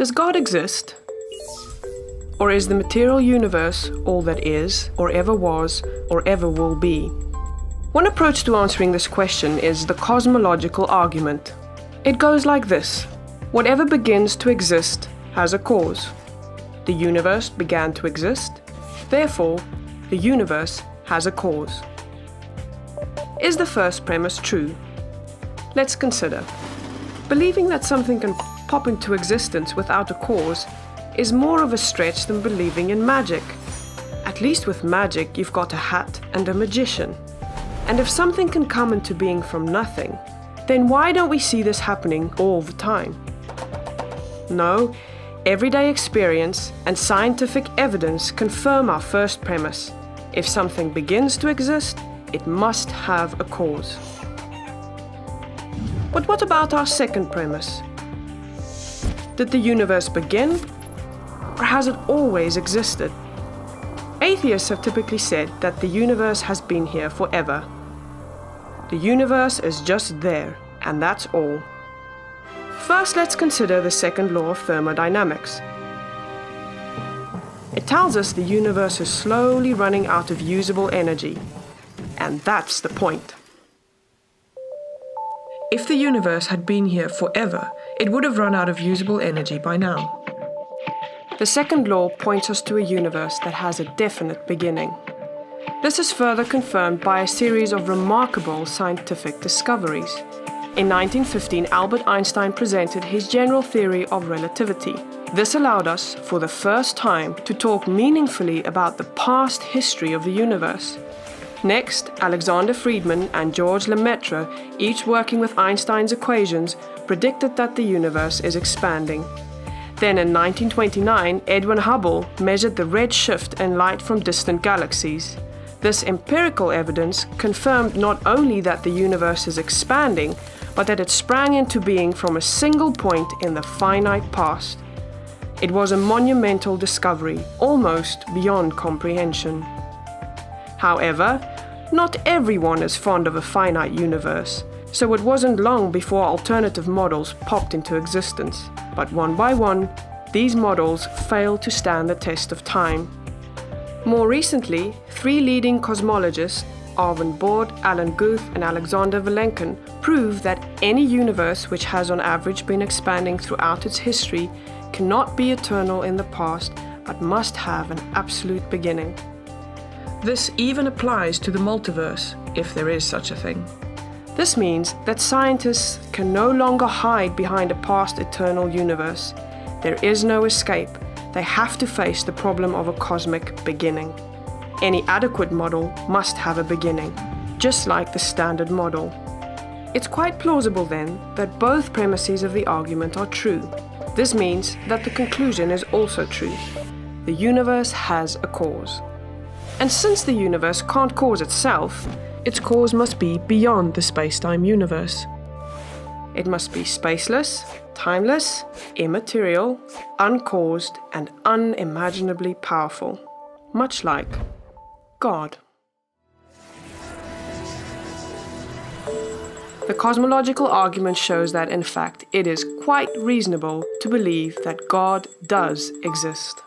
Does God exist? Or is the material universe all that is, or ever was, or ever will be? One approach to answering this question is the cosmological argument. It goes like this: whatever begins to exist has a cause. The universe began to exist, therefore, the universe has a cause. Is the first premise true? Let's consider. Believing that something can pop into existence without a cause is more of a stretch than believing in magic. At least with magic, you've got a hat and a magician. And if something can come into being from nothing, then why don't we see this happening all the time? No, everyday experience and scientific evidence confirm our first premise. If something begins to exist, it must have a cause. But what about our second premise? Did the universe begin, or has it always existed? Atheists have typically said that the universe has been here forever. The universe is just there, and that's all. First, let's consider the second law of thermodynamics. It tells us the universe is slowly running out of usable energy. And that's the point. If the universe had been here forever, it would have run out of usable energy by now. The second law points us to a universe that has a definite beginning. This is further confirmed by a series of remarkable scientific discoveries. In 1915, Albert Einstein presented his general theory of relativity. This allowed us, for the first time, to talk meaningfully about the past history of the universe. Next, Alexander Friedmann and George Lemaitre, each working with Einstein's equations, predicted that the universe is expanding. Then in 1929, Edwin Hubble measured the red shift in light from distant galaxies. This empirical evidence confirmed not only that the universe is expanding, but that it sprang into being from a single point in the finite past. It was a monumental discovery, almost beyond comprehension. However, not everyone is fond of a finite universe, so it wasn't long before alternative models popped into existence. But one by one, these models failed to stand the test of time. More recently, three leading cosmologists, Arvin Bord, Alan Guth, and Alexander Vilenkin, prove that any universe which has on average been expanding throughout its history cannot be eternal in the past, but must have an absolute beginning. This even applies to the multiverse, if there is such a thing. This means that scientists can no longer hide behind a past eternal universe. There is no escape. They have to face the problem of a cosmic beginning. Any adequate model must have a beginning, just like the standard model. It's quite plausible then that both premises of the argument are true. This means that the conclusion is also true. The universe has a cause. And since the universe can't cause itself, its cause must be beyond the space-time universe. It must be spaceless, timeless, immaterial, uncaused, and unimaginably powerful, much like God. The cosmological argument shows that, in fact, it is quite reasonable to believe that God does exist.